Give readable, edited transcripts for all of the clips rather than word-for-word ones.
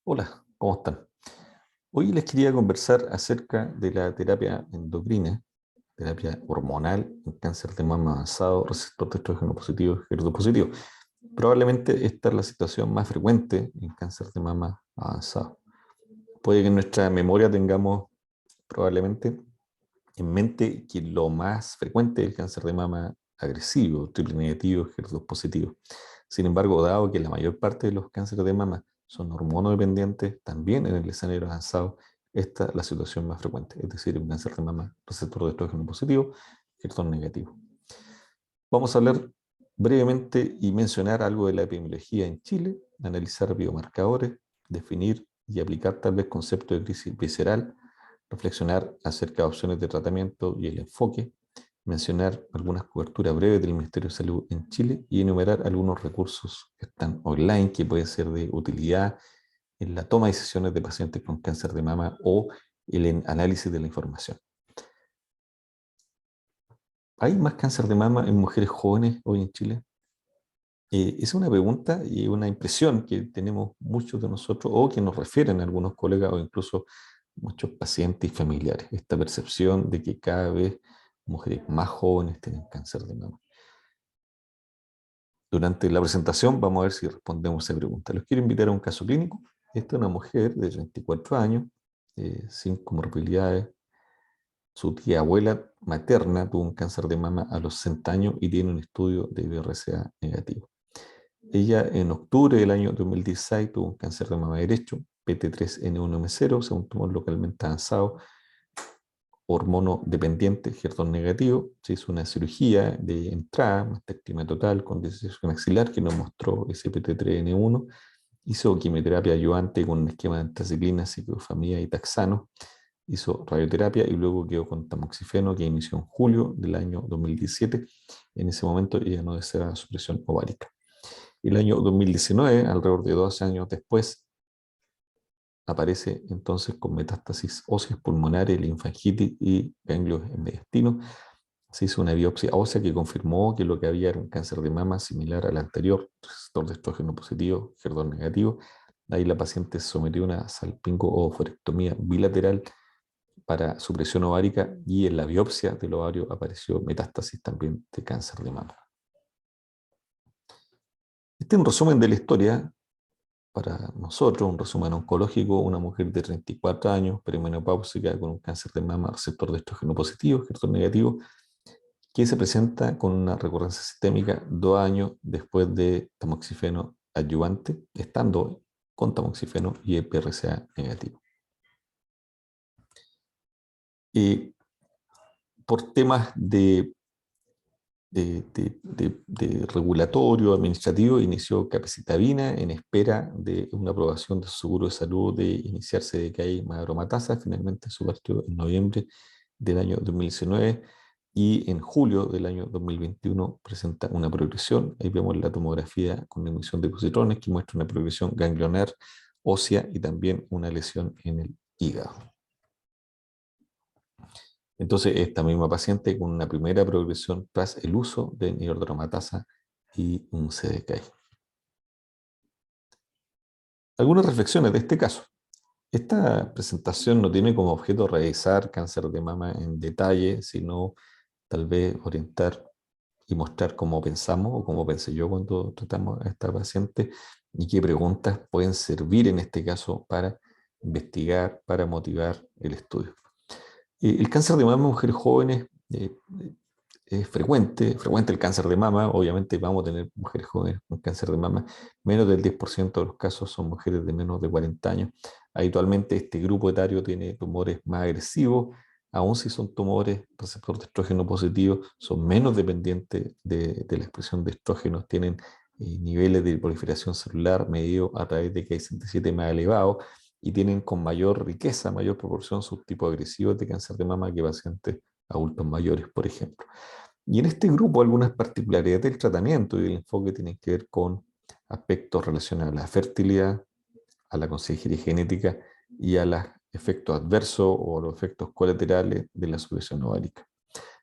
Hola, ¿cómo están? Hoy les quería conversar acerca de la terapia endocrina, terapia hormonal en cáncer de mama avanzado, receptor de estrógeno positivo, HER2 positivo. Probablemente esta es la situación más frecuente en cáncer de mama avanzado. Puede que en nuestra memoria tengamos probablemente en mente que lo más frecuente es el cáncer de mama agresivo, triple negativo, HER2 positivo. Sin embargo, dado que la mayor parte de los cánceres de mama son hormonodependientes, también en el escenario avanzado, esta es la situación más frecuente, es decir, un cáncer de mama receptor de estrógeno positivo, HER2 negativo. Vamos a hablar brevemente y mencionar algo de la epidemiología en Chile, analizar biomarcadores, definir y aplicar tal vez conceptos de crisis visceral, reflexionar acerca de opciones de tratamiento y el enfoque, mencionar algunas coberturas breves del Ministerio de Salud en Chile y enumerar algunos recursos que están online que pueden ser de utilidad en la toma de decisiones de pacientes con cáncer de mama o el análisis de la información. ¿Hay más cáncer de mama en mujeres jóvenes hoy en Chile? Es una pregunta y una impresión que tenemos muchos de nosotros o que nos refieren algunos colegas o incluso muchos pacientes y familiares. Esta percepción de que cada vez mujeres más jóvenes tienen cáncer de mama. Durante la presentación vamos a ver si respondemos a esa pregunta. Los quiero invitar a un caso clínico. Esta es una mujer de 34 años, sin comorbilidades. Su tía abuela materna tuvo un cáncer de mama a los 60 años y tiene un estudio de BRCA negativo. Ella en octubre del año 2016 tuvo un cáncer de mama derecho, PT3N1M0, o sea, un tumor localmente avanzado, hormono dependiente, HER2 negativo. Se hizo una cirugía de entrada, mastectomía total con disección axilar que nos mostró ese PT3N1. Hizo quimioterapia ayudante con un esquema de antraciclina, ciclofamida y taxano. Hizo radioterapia y luego quedó con tamoxifeno que inició en julio del año 2017. En ese momento ella no deseaba supresión ovárica. El año 2019, alrededor de 12 años después, aparece entonces con metástasis óseas pulmonares, linfangitis y ganglios en mediastino. Se hizo una biopsia ósea que confirmó que lo que había era un cáncer de mama similar al anterior, receptor de estrógeno positivo, HER2 negativo. Ahí la paciente se sometió a una salpingo o oophorectomía bilateral para supresión ovárica y en la biopsia del ovario apareció metástasis también de cáncer de mama. Este es un resumen de la historia para nosotros, un resumen oncológico, una mujer de 34 años, perimenopáusica, con un cáncer de mama receptor de estrógeno positivo, HER2 negativo, que se presenta con una recurrencia sistémica 2 años después de tamoxifeno adyuvante, estando con tamoxifeno y PRCA negativo. Por temas de regulatorio, administrativo, inició capecitabina en espera de una aprobación de su seguro de salud de iniciarse de magromatasa. Finalmente su partió en noviembre del año 2019 y en julio del año 2021 presenta una progresión. Ahí vemos la tomografía con emisión de positrones que muestra una progresión ganglionar ósea y también una lesión en el hígado. Entonces, esta misma paciente con una primera progresión tras el uso de niordromatasa y un CDKI. Algunas reflexiones de este caso. Esta presentación no tiene como objeto revisar cáncer de mama en detalle, sino tal vez orientar y mostrar cómo pensamos o cómo pensé yo cuando tratamos a esta paciente y qué preguntas pueden servir en este caso para investigar, para motivar el estudio. El cáncer de mama en mujeres jóvenes es frecuente el cáncer de mama. Obviamente vamos a tener mujeres jóvenes con cáncer de mama. Menos del 10% de los casos son mujeres de menos de 40 años. Habitualmente este grupo etario tiene tumores más agresivos, aun si son tumores receptor de estrógeno positivo, son menos dependientes de la expresión de estrógenos, tienen niveles de proliferación celular medidos a través de Ki-67 más elevados y tienen con mayor riqueza, mayor proporción subtipos agresivos de cáncer de mama que pacientes adultos mayores, por ejemplo. Y en este grupo algunas particularidades del tratamiento y el enfoque tienen que ver con aspectos relacionados a la fertilidad, a la consejería genética y a los efectos adversos o los efectos colaterales de la supresión ovárica.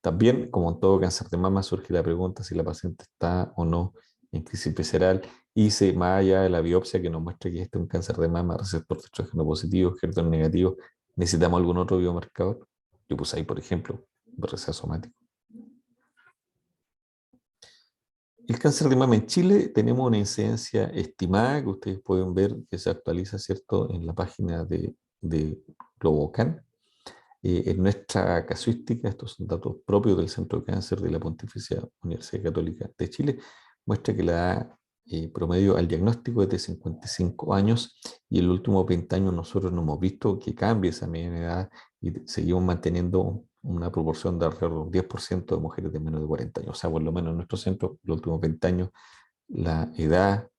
También, como en todo cáncer de mama, surge la pregunta si la paciente está o no en crisis visceral hice más allá de la biopsia que nos muestra que este es un cáncer de mama, receptor de estrógeno positivo, HER2 negativo, ¿necesitamos algún otro biomarcador? Yo puse ahí, por ejemplo, BRCA somático. El cáncer de mama en Chile tenemos una incidencia estimada que ustedes pueden ver que se actualiza, ¿cierto?, en la página de Globocan. En nuestra casuística, estos son datos propios del Centro de Cáncer de la Pontificia Universidad Católica de Chile, muestra que la edad promedio al diagnóstico es de 55 años y en los últimos 20 años nosotros no hemos visto que cambie esa mediana edad y seguimos manteniendo una proporción de alrededor de un 10% de mujeres de menos de 40 años. O sea, por lo menos en nuestro centro, en los últimos 20 años, la edad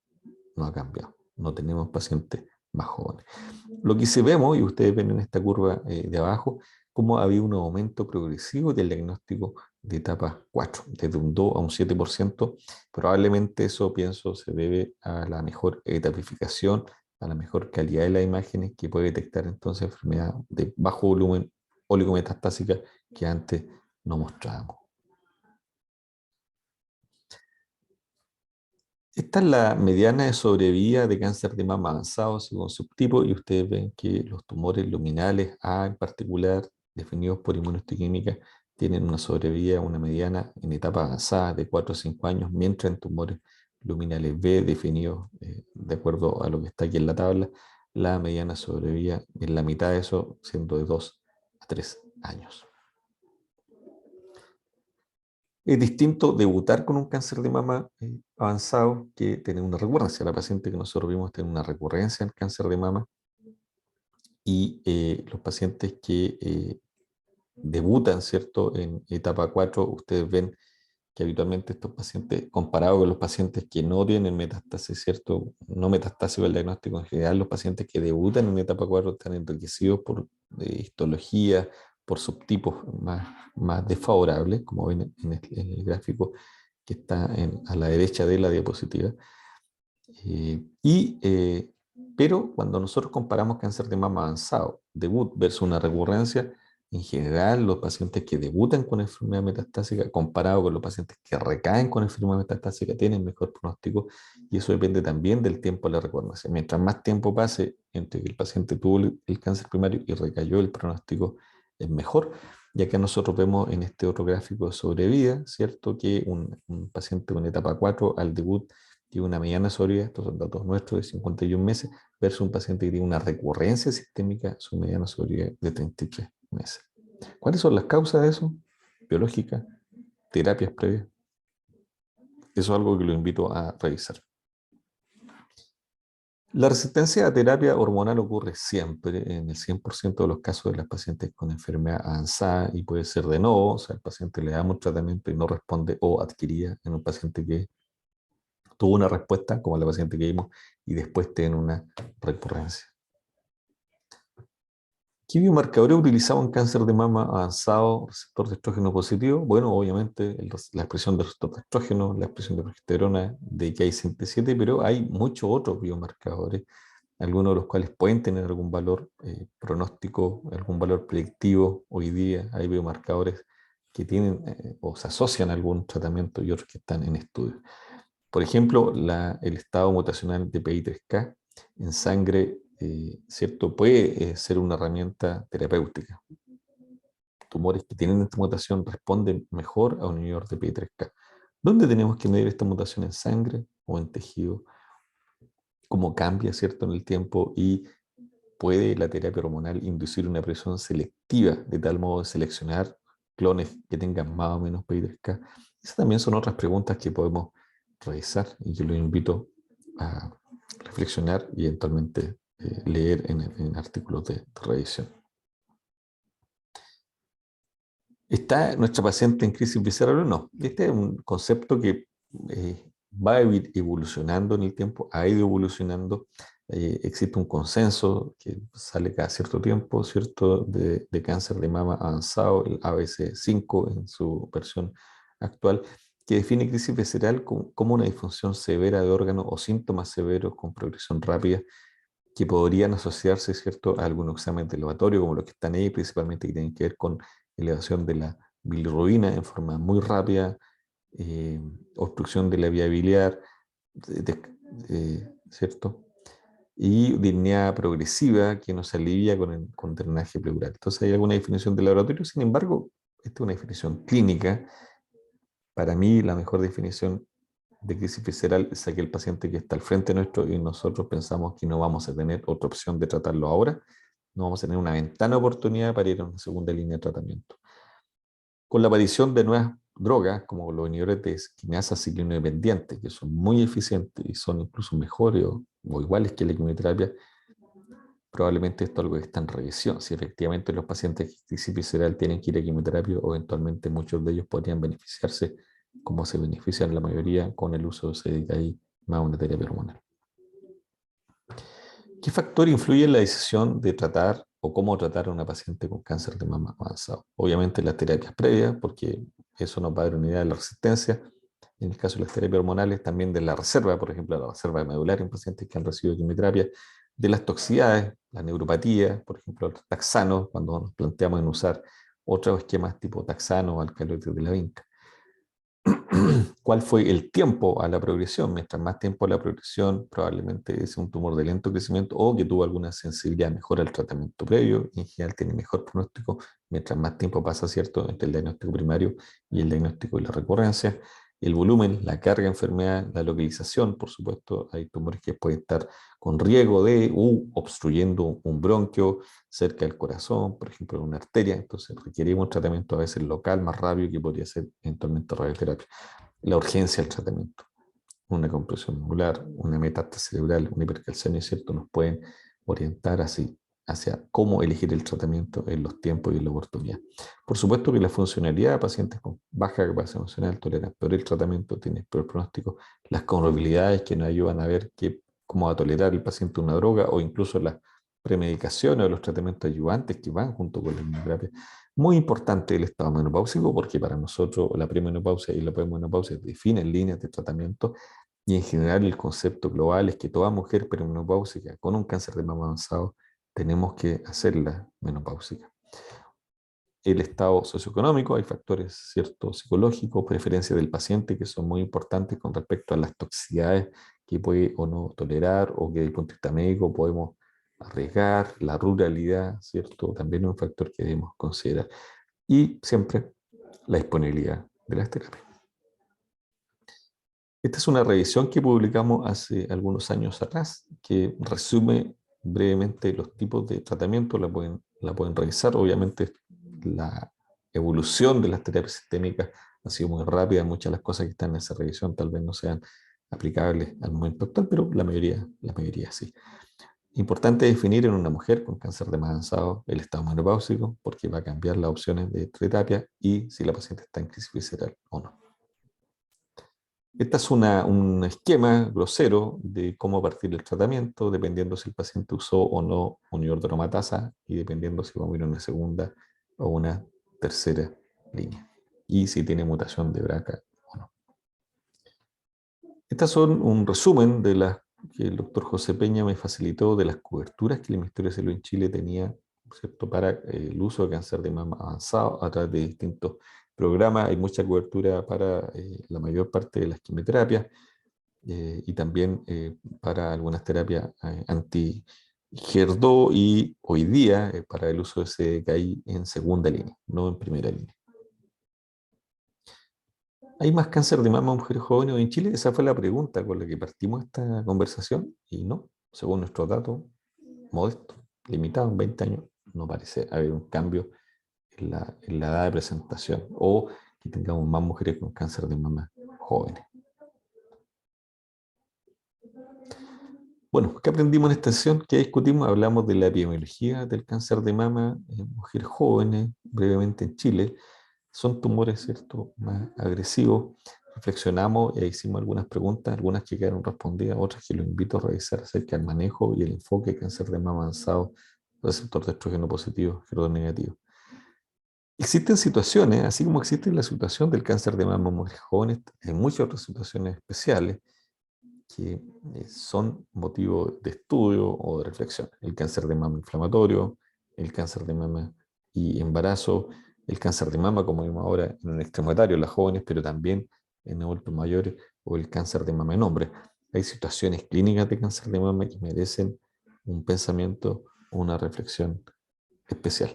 no ha cambiado. No tenemos pacientes más jóvenes. Lo que sí vemos, y ustedes ven en esta curva de abajo, cómo había un aumento progresivo del diagnóstico de etapa 4, desde un 2 a un 7%. Probablemente eso, pienso, se debe a la mejor etapificación, a la mejor calidad de las imágenes que puede detectar entonces enfermedad de bajo volumen oligometastásica que antes no mostrábamos. Esta es la mediana de sobrevida de cáncer de mama avanzado según subtipo y ustedes ven que los tumores luminales A en particular, definidos por inmunohistoquímica, tienen una sobrevida, una mediana en etapa avanzada de 4 o 5 años, mientras en tumores luminales B, definidos de acuerdo a lo que está aquí en la tabla, la mediana sobrevida en la mitad de eso, siendo de 2 a 3 años. Es distinto debutar con un cáncer de mama avanzado que tener una recurrencia. La paciente que nosotros vimos tiene una recurrencia en cáncer de mama y los pacientes que debutan, ¿cierto?, en etapa 4, ustedes ven que habitualmente estos pacientes, comparados con los pacientes que no tienen metástasis, ¿cierto?, no metastásico el diagnóstico en general, los pacientes que debutan en etapa 4 están enriquecidos por histología, por subtipos más desfavorables, como ven en el gráfico que está a la derecha de la diapositiva. Pero cuando nosotros comparamos cáncer de mama avanzado, debut versus una recurrencia, en general los pacientes que debutan con enfermedad metastásica, comparado con los pacientes que recaen con enfermedad metastásica, tienen mejor pronóstico y eso depende también del tiempo de la recurrencia. Mientras más tiempo pase entre que el paciente tuvo el cáncer primario y recayó, el pronóstico es mejor, ya que nosotros vemos en este otro gráfico de sobrevida, ¿cierto?, que un paciente con etapa 4 al debut tiene una mediana sobrevida, estos son datos nuestros, de 51 meses, versus un paciente que tiene una recurrencia sistémica, su mediana sobrevida de 33 meses. ¿Cuáles son las causas de eso? Biológica, terapias previas. Eso es algo que lo invito a revisar. La resistencia a terapia hormonal ocurre siempre, en el 100% de los casos de las pacientes con enfermedad avanzada y puede ser de nuevo, o sea, el paciente le damos tratamiento y no responde o adquiría en un paciente que tuvo una respuesta, como la paciente que vimos, y después tiene una recurrencia. ¿Qué biomarcadores utilizamos en cáncer de mama avanzado, receptor de estrógeno positivo? Bueno, obviamente la expresión de receptor de estrógeno, la expresión de progesterona, de Ki67, pero hay muchos otros biomarcadores, algunos de los cuales pueden tener algún valor pronóstico, algún valor predictivo. Hoy día hay biomarcadores que tienen o se asocian a algún tratamiento y otros que están en estudio. Por ejemplo, el estado mutacional de PI3K en sangre, ¿cierto?, puede ser una herramienta terapéutica. Tumores que tienen esta mutación responden mejor a un inhibidor de PI3K. ¿Dónde tenemos que medir esta mutación? ¿En sangre o en tejido? ¿Cómo cambia, cierto, en el tiempo? Y puede la terapia hormonal inducir una presión selectiva, de tal modo de seleccionar clones que tengan más o menos PI3K. Esas también son otras preguntas que podemos revisar y que los invito a reflexionar y eventualmente leer en artículos de revisión. ¿Está nuestra paciente en crisis visceral o no? Este es un concepto que va a ir evolucionando en el tiempo, ha ido evolucionando. Existe un consenso que sale cada cierto tiempo, ¿cierto?, de cáncer de mama avanzado, el ABC5 en su versión actual, que define crisis visceral como una disfunción severa de órganos o síntomas severos con progresión rápida que podrían asociarse, ¿cierto?, a algún examen de laboratorio, como los que están ahí, principalmente que tienen que ver con elevación de la bilirrubina en forma muy rápida, obstrucción de la vía biliar, ¿cierto? Y dignidad progresiva que nos alivia con drenaje pleural. Entonces hay alguna definición de laboratorio, sin embargo, esta es una definición clínica. Para mí, la mejor definición de crisis visceral es aquel paciente que está al frente nuestro y nosotros pensamos que no vamos a tener otra opción de tratarlo ahora, no vamos a tener una ventana de oportunidad para ir a una segunda línea de tratamiento. Con la aparición de nuevas drogas, como los inhibidores de quinasa ciclinodependiente, que son muy eficientes y son incluso mejores o iguales que la quimioterapia, probablemente esto es algo que está en revisión. Si efectivamente los pacientes con crisis visceral tienen que ir a quimioterapia, o eventualmente muchos de ellos podrían beneficiarse, como se benefician la mayoría con el uso de CDKI más una terapia hormonal. ¿Qué factor influye en la decisión de tratar o cómo tratar a una paciente con cáncer de mama avanzado? Obviamente las terapias previas, porque eso nos va a dar una idea de la resistencia. En el caso de las terapias hormonales, también de la reserva, por ejemplo, la reserva medular en pacientes que han recibido quimioterapia, de las toxicidades, la neuropatía, por ejemplo, el taxano, cuando nos planteamos en usar otros esquemas tipo taxano o alcaloides de la vinca. ¿Cuál fue el tiempo a la progresión? Mientras más tiempo a la progresión, probablemente es un tumor de lento crecimiento o que tuvo alguna sensibilidad mejor al tratamiento previo, y en general tiene mejor pronóstico mientras más tiempo pasa, ¿cierto?, entre el diagnóstico primario y el diagnóstico y la recurrencia. El volumen, la carga de enfermedad, la localización, por supuesto, hay tumores que pueden estar con riesgo de obstruyendo un bronquio cerca del corazón, por ejemplo, una arteria, entonces requerimos un tratamiento a veces local más rápido que podría ser eventualmente radioterapia. La urgencia del tratamiento, una compresión muscular, una metástasis cerebral, una hipercalcemia, ¿cierto?, nos pueden orientar así hacia cómo elegir el tratamiento en los tiempos y en la oportunidad. Por supuesto que la funcionalidad de pacientes con baja capacidad emocional toleran peor el tratamiento, tiene peor pronóstico, las comorbilidades que nos ayudan a ver cómo va a tolerar el paciente una droga, o incluso las premedicaciones o los tratamientos ayudantes que van junto con la inmunoterapia. Muy importante el estado menopáusico, porque para nosotros la premenopausia y la posmenopausia definen líneas de tratamiento, y en general el concepto global es que toda mujer premenopáusica con un cáncer de mama avanzado tenemos que hacerla menopáusica. El estado socioeconómico, hay factores ciertos psicológicos, preferencias del paciente que son muy importantes con respecto a las toxicidades que puede o no tolerar, o que desde el punto de vista médico podemos arriesgar. La ruralidad, ¿cierto?, también es un factor que debemos considerar. Y siempre la disponibilidad de las terapias. Esta es una revisión que publicamos hace algunos años atrás, que resume brevemente los tipos de tratamiento. La pueden revisar. Obviamente la evolución de las terapias sistémicas ha sido muy rápida. Muchas de las cosas que están en esa revisión tal vez no sean aplicables al momento actual, pero la mayoría sí. Importante definir en una mujer con cáncer de mama avanzado el estado menopáusico, porque va a cambiar las opciones de terapia y si la paciente está en crisis visceral o no. Este es un esquema grosero de cómo partir el tratamiento, dependiendo si el paciente usó o no un inhibidor de aromatasa y dependiendo si vamos a ir a una segunda o una tercera línea. Y si tiene mutación de BRCA o no. Estas son un resumen de las que el doctor José Peña me facilitó de las coberturas que el Ministerio de Salud en Chile tenía, ¿cierto?, para el uso de cáncer de mama avanzado a través de distintos programas. Hay mucha cobertura para la mayor parte de las quimioterapias y también para algunas terapias anti-HER2 y hoy día para el uso de CDKI en segunda línea, no en primera línea. ¿Hay más cáncer de mama en mujeres jóvenes en Chile? Esa fue la pregunta con la que partimos esta conversación y no, según nuestros datos modestos, limitados en 20 años, no parece haber un cambio en la edad de presentación o que tengamos más mujeres con cáncer de mama jóvenes. Bueno, ¿qué aprendimos en esta sesión? ¿Qué discutimos? Hablamos de la epidemiología del cáncer de mama en mujeres jóvenes, brevemente en Chile. Son tumores, ¿cierto?, más agresivos. Reflexionamos e hicimos algunas preguntas, algunas que quedaron respondidas, otras que los invito a revisar acerca del manejo y el enfoque de cáncer de mama avanzado, receptor de estrógeno positivo, HER2 negativo. Existen situaciones, así como existe la situación del cáncer de mama en mujeres jóvenes, hay muchas otras situaciones especiales que son motivo de estudio o de reflexión. El cáncer de mama inflamatorio, el cáncer de mama y embarazo, el cáncer de mama, como vimos ahora, en un extremo etario, en las jóvenes, pero también en adultos mayores, o el cáncer de mama en hombres. hay situaciones clínicas de cáncer de mama que merecen un pensamiento, una reflexión especial.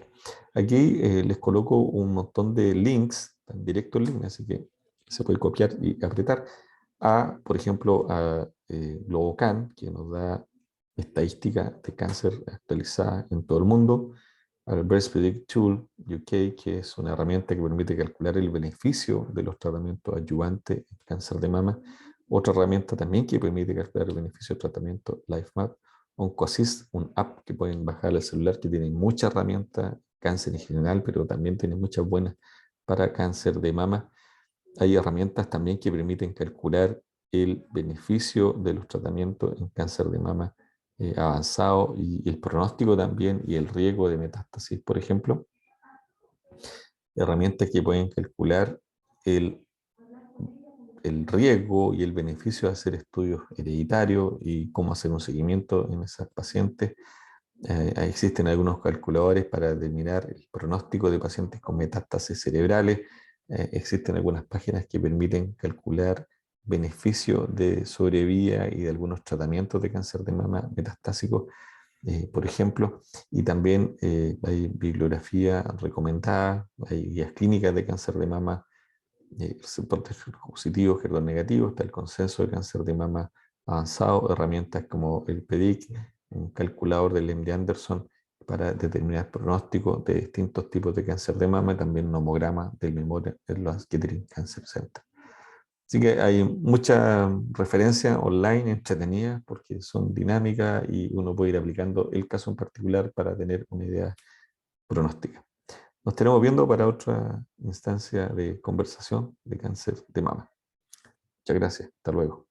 Aquí les coloco un montón de links, directos links, así que se puede copiar y apretar a, por ejemplo, a Globocan, que nos da estadística de cáncer actualizada en todo el mundo, al Breast Predict Tool UK, que es una herramienta que permite calcular el beneficio de los tratamientos adyuvantes en cáncer de mama. Otra herramienta también que permite calcular el beneficio del tratamiento, LifeMap. OncoAssist, un app que pueden bajar al celular que tiene muchas herramientas, cáncer en general, pero también tiene muchas buenas para cáncer de mama. Hay herramientas también que permiten calcular el beneficio de los tratamientos en cáncer de mama avanzado y el pronóstico también y el riesgo de metástasis, por ejemplo. Herramientas que pueden calcular el, el riesgo y el beneficio de hacer estudios hereditarios y cómo hacer un seguimiento en esas pacientes. Existen algunos calculadores para determinar el pronóstico de pacientes con metástasis cerebrales. Existen algunas páginas que permiten calcular beneficio de sobrevida y de algunos tratamientos de cáncer de mama metastásico, por ejemplo. Y también hay bibliografía recomendada, hay guías clínicas de cáncer de mama, reportes positivos, HER2 negativos, está el consenso de cáncer de mama avanzado, herramientas como el PEDIC, un calculador del MD Anderson para determinar pronósticos de distintos tipos de cáncer de mama, y también un homograma del Memorial Sloan Kettering Cancer Center. Así que hay muchas referencias online entretenidas porque son dinámicas y uno puede ir aplicando el caso en particular para tener una idea pronóstica. Nos estaremos viendo para otra instancia de conversación de cáncer de mama. Muchas gracias. Hasta luego.